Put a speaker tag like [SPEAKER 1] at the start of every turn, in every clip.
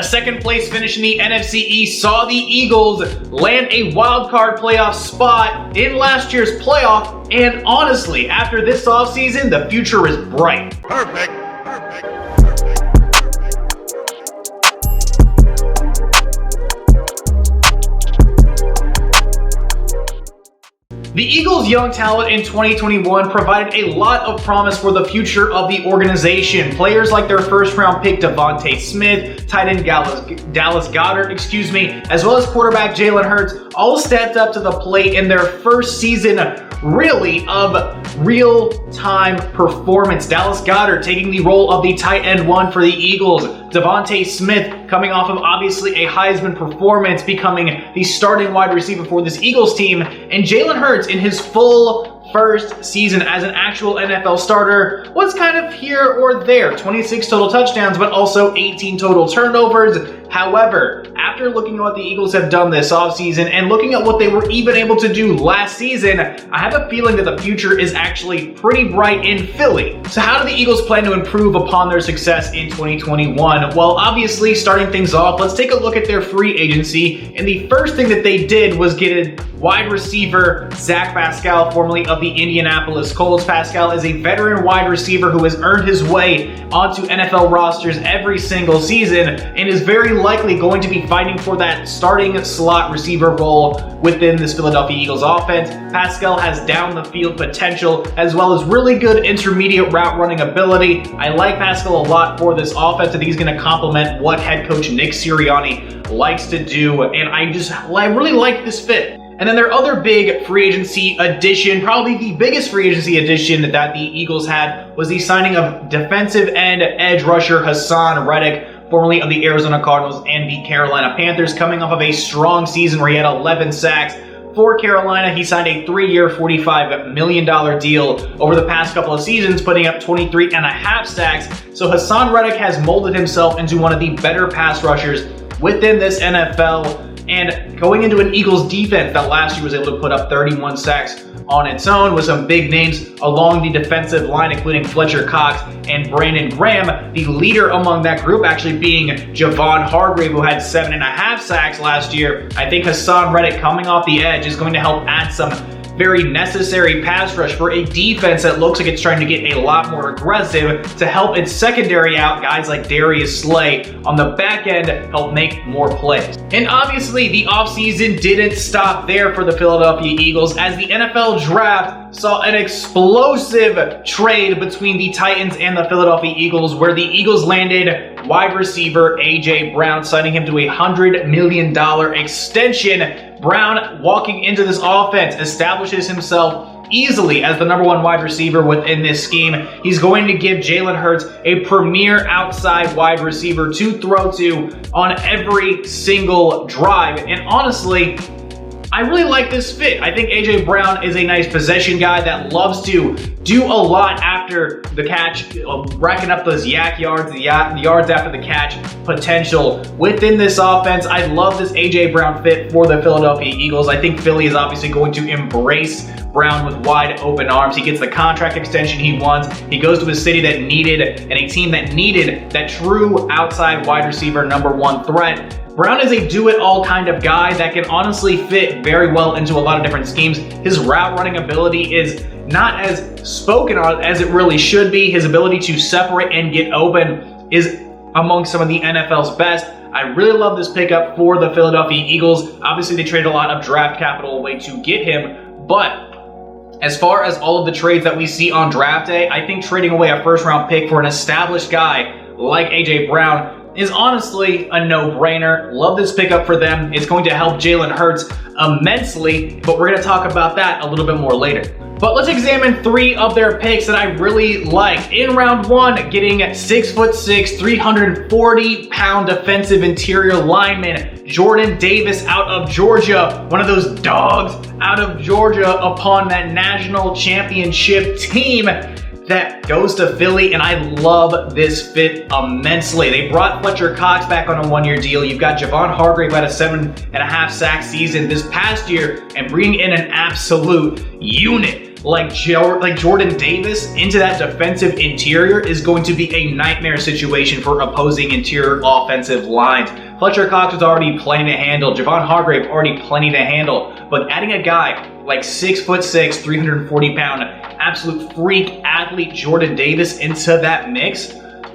[SPEAKER 1] A second place finish in the NFC East saw the Eagles land a wild card playoff spot in last year's playoff, and honestly, after this offseason, the future is bright.
[SPEAKER 2] Perfect.
[SPEAKER 1] The Eagles' young talent in 2021 provided a lot of promise for the future of the organization. Players like their first-round pick Devontae Smith, tight end Dallas Goedert, as well as quarterback Jalen Hurts, all stepped up to the plate in their first season, really, of real-time performance. Dallas Goedert taking the role of the tight end one for the Eagles. Devontae Smith coming off of obviously a Heisman performance, becoming the starting wide receiver for this Eagles team, and Jalen Hurts in his full first season as an actual NFL starter was kind of here or there. 26 total touchdowns, but also 18 total turnovers. However, after looking at what the Eagles have done this offseason and looking at what they were even able to do last season, I have a feeling that the future is actually pretty bright in Philly. So how do the Eagles plan to improve upon their success in 2021? Well, obviously, starting things off, let's take a look at their free agency. And the first thing that they did was get a wide receiver, Zach Pascal, formerly of the Indianapolis Colts. Pascal is a veteran wide receiver who has earned his way onto NFL rosters every single season and is very likely going to be fighting for that starting slot receiver role within this Philadelphia Eagles offense. Pascal has down the field potential as well as really good intermediate route running ability. I like Pascal a lot for this offense. I think he's going to complement what head coach Nick Sirianni likes to do, and I really like this fit. And then their other big free agency addition, probably the biggest free agency addition that the Eagles had, was the signing of defensive end edge rusher Haason Reddick, formerly of the Arizona Cardinals and the Carolina Panthers, coming off of a strong season where he had 11 sacks. For Carolina, he signed a 3-year, $45 million deal over the past couple of seasons, putting up 23.5 sacks. So Haason Reddick has molded himself into one of the better pass rushers within this NFL. And going into an Eagles defense that last year was able to put up 31 sacks on its own, with some big names along the defensive line, including Fletcher Cox and Brandon Graham. The leader among that group actually being Javon Hargrave, who had 7.5 sacks last year. I think Haason Reddick coming off the edge is going to help add some very necessary pass rush for a defense that looks like it's trying to get a lot more aggressive to help its secondary out. Guys like Darius Slay on the back end help make more plays. And obviously the offseason didn't stop there for the Philadelphia Eagles, as the NFL draft saw an explosive trade between the Titans and the Philadelphia Eagles, where the Eagles landed wide receiver A.J. Brown, signing him to a $100 million extension. Brown, walking into this offense, establishes himself easily as the number one wide receiver within this scheme. He's going to give Jalen Hurts a premier outside wide receiver to throw to on every single drive. And honestly, I really like this fit. I think A.J. Brown is a nice possession guy that loves to do a lot after the catch, racking up those yak yards, the yards after the catch potential within this offense. I love this A.J. Brown fit for the Philadelphia Eagles. I think Philly is obviously going to embrace Brown with wide open arms. He gets the contract extension he wants. He goes to a city that needed and a team that needed that true outside wide receiver number one threat. Brown is a do-it-all kind of guy that can honestly fit very well into a lot of different schemes. His route running ability is not as spoken on as it really should be. His ability to separate and get open is among some of the NFL's best. I really love this pickup for the Philadelphia Eagles. Obviously, they traded a lot of draft capital away to get him, but as far as all of the trades that we see on draft day, I think trading away a first-round pick for an established guy like A.J. Brown is honestly a no-brainer. Love this pickup for them. It's going to help Jalen Hurts immensely, but we're going to talk about that a little bit more later. But let's examine 3 of their picks that I really like. In round 1, getting 6'6", 340-pound defensive interior lineman Jordan Davis out of Georgia, one of those dogs out of Georgia upon that national championship team that goes to Philly, and I love this fit immensely. They brought Fletcher Cox back on a 1-year deal. You've got Javon Hargrave at a 7.5 sack season this past year, and bringing in an absolute unit like Jordan Davis into that defensive interior is going to be a nightmare situation for opposing interior offensive lines. Fletcher Cox was already plenty to handle. Javon Hargrave already plenty to handle. But adding a guy like 6'6", 340 pound, absolute freak athlete Jordan Davis into that mix,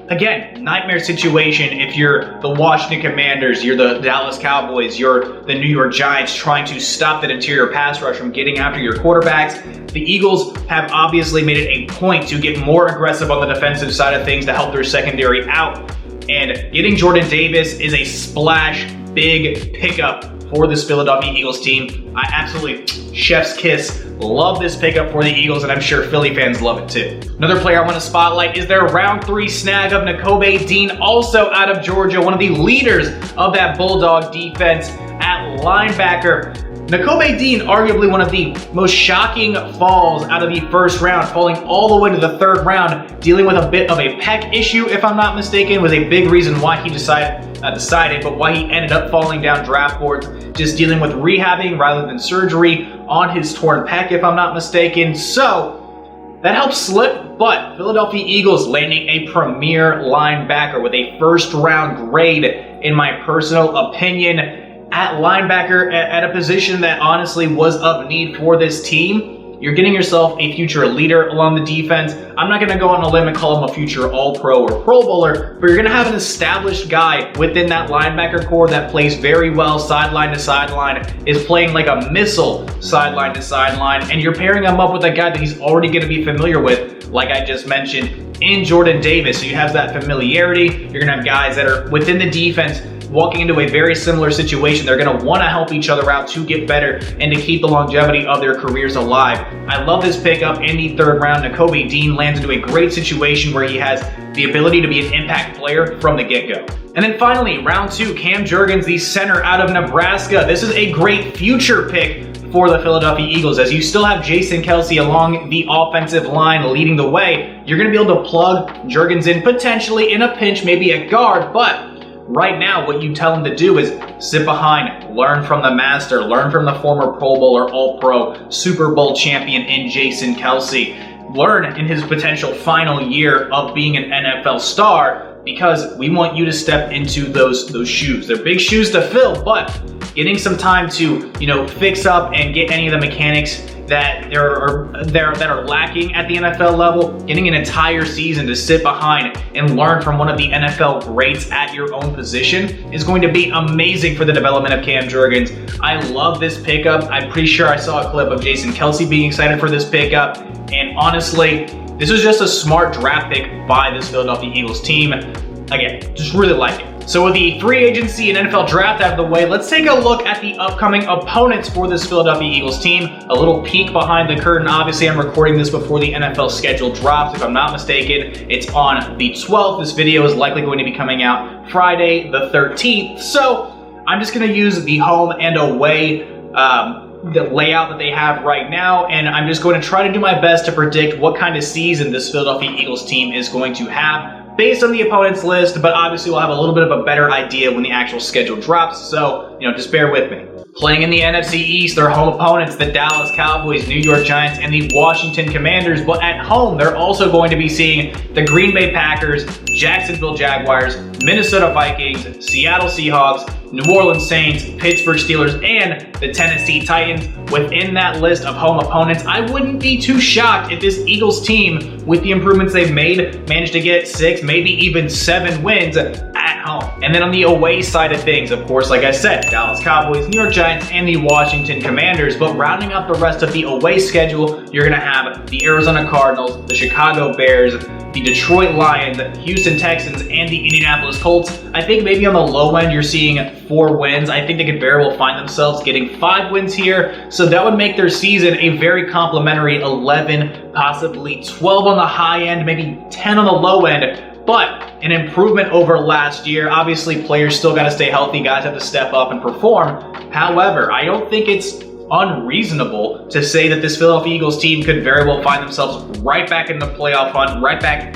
[SPEAKER 1] again, nightmare situation if you're the Washington Commanders, you're the Dallas Cowboys, you're the New York Giants trying to stop that interior pass rush from getting after your quarterbacks. The Eagles have obviously made it a point to get more aggressive on the defensive side of things to help their secondary out. And getting Jordan Davis is a splash, big pickup for this Philadelphia Eagles team. I absolutely, chef's kiss, love this pickup for the Eagles, and I'm sure Philly fans love it too. Another player I want to spotlight is their round 3 snag of Nakobe Dean, also out of Georgia, one of the leaders of that Bulldog defense at linebacker. Nakobe Dean, arguably one of the most shocking falls out of the first round, falling all the way to the 3rd round, dealing with a bit of a pec issue, if I'm not mistaken, was a big reason why he but why he ended up falling down draft boards, just dealing with rehabbing rather than surgery on his torn pec, if I'm not mistaken. So that helped slip, but Philadelphia Eagles landing a premier linebacker with a 1st round grade, in my personal opinion, at linebacker at a position that honestly was of need for this team. You're getting yourself a future leader along the defense. I'm not going to go on a limb and call him a future All-Pro or Pro Bowler, but you're going to have an established guy within that linebacker core that plays very well sideline to sideline, is playing like a missile sideline to sideline, and you're pairing him up with a guy that he's already going to be familiar with, like I just mentioned, in Jordan Davis. So you have that familiarity. You're going to have guys that are within the defense walking into a very similar situation. They're going to want to help each other out to get better and to keep the longevity of their careers alive. I love this pickup in the 3rd round. Nakobe Dean lands into a great situation where he has the ability to be an impact player from the get-go. And then finally, round 2, Cam Jurgens, the center out of Nebraska. This is a great future pick for the Philadelphia Eagles, as you still have Jason Kelce along the offensive line leading the way. You're going to be able to plug Jurgens in potentially in a pinch, maybe at guard, but right now, what you tell him to do is sit behind, learn from the master, learn from the former Pro Bowler, All-Pro, Super Bowl champion in Jason Kelce. Learn in his potential final year of being an NFL star, because we want you to step into those shoes. They're big shoes to fill, but getting some time to, fix up and get any of the mechanics that are lacking at the NFL level, getting an entire season to sit behind and learn from one of the NFL greats at your own position is going to be amazing for the development of Cam Jurgens. I love this pickup. I'm pretty sure I saw a clip of Jason Kelce being excited for this pickup, and honestly, this was just a smart draft pick by this Philadelphia Eagles team. Again, just really like it. So with the free agency and NFL draft out of the way, let's take a look at the upcoming opponents for this Philadelphia Eagles team. A little peek behind the curtain. Obviously, I'm recording this before the NFL schedule drops. If I'm not mistaken, it's on the 12th. This video is likely going to be coming out Friday the 13th. So I'm just going to use the home and away the layout that they have right now, and I'm just going to try to do my best to predict what kind of season this Philadelphia Eagles team is going to have based on the opponent's list, but obviously we'll have a little bit of a better idea when the actual schedule drops, so, just bear with me. Playing in the NFC East, their home opponents, the Dallas Cowboys, New York Giants, and the Washington Commanders, but at home, they're also going to be seeing the Green Bay Packers, Jacksonville Jaguars, Minnesota Vikings, Seattle Seahawks, New Orleans Saints, Pittsburgh Steelers, and the Tennessee Titans. Within that list of home opponents, I wouldn't be too shocked if this Eagles team, with the improvements they've made, managed to get 6, maybe even 7 wins at home. And then on the away side of things, of course, like I said, Dallas Cowboys, New York Giants, and the Washington Commanders. But rounding up the rest of the away schedule, you're going to have the Arizona Cardinals, the Chicago Bears, the Detroit Lions, Houston Texans, and the Indianapolis Colts. I think maybe on the low end you're seeing 4 wins. I think they could very well find themselves getting 5 wins here. So that would make their season a very complimentary 11, possibly 12 on the high end, maybe 10 on the low end. But an improvement over last year. Obviously, players still got to stay healthy. Guys have to step up and perform. However, I don't think it's unreasonable to say that this Philadelphia Eagles team could very well find themselves right back in the playoff hunt, right back,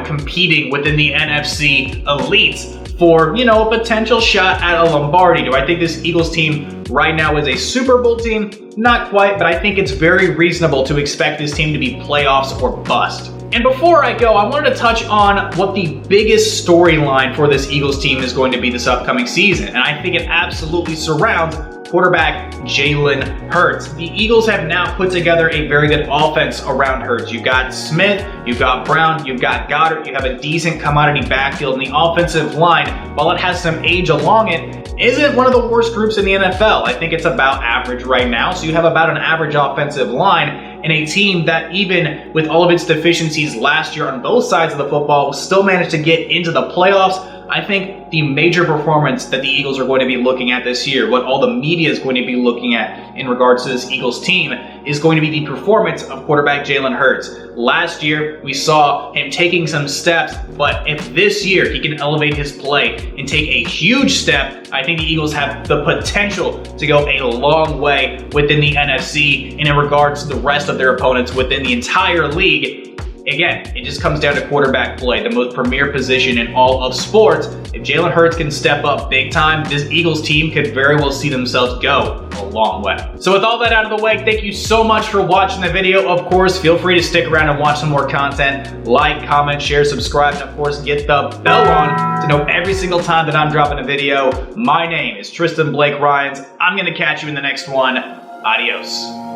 [SPEAKER 1] competing within the NFC elites for, a potential shot at a Lombardi. Do I think this Eagles team right now is a Super Bowl team? Not quite, but I think it's very reasonable to expect this team to be playoffs or bust. And before I go, I wanted to touch on what the biggest storyline for this Eagles team is going to be this upcoming season. And I think it absolutely surrounds quarterback Jalen Hurts. The Eagles have now put together a very good offense around Hurts. You've got Smith, you've got Brown, you've got Goddard, you have a decent commodity backfield, and the offensive line, while it has some age along it, isn't one of the worst groups in the NFL. I think it's about average right now, so you have about an average offensive line in a team that, even with all of its deficiencies last year on both sides of the football, still managed to get into the playoffs. I think the major performance that the Eagles are going to be looking at this year, what all the media is going to be looking at in regards to this Eagles team, is going to be the performance of quarterback Jalen Hurts. Last year, we saw him taking some steps, but if this year he can elevate his play and take a huge step, I think the Eagles have the potential to go a long way within the NFC and in regards to the rest of their opponents within the entire league. Again, it just comes down to quarterback play, the most premier position in all of sports. If Jalen Hurts can step up big time, this Eagles team could very well see themselves go a long way. So with all that out of the way, thank you so much for watching the video. Of course, feel free to stick around and watch some more content. Like, comment, share, subscribe, and of course, get the bell on to know every single time that I'm dropping a video. My name is Tristan Blake Rines. I'm going to catch you in the next one. Adios.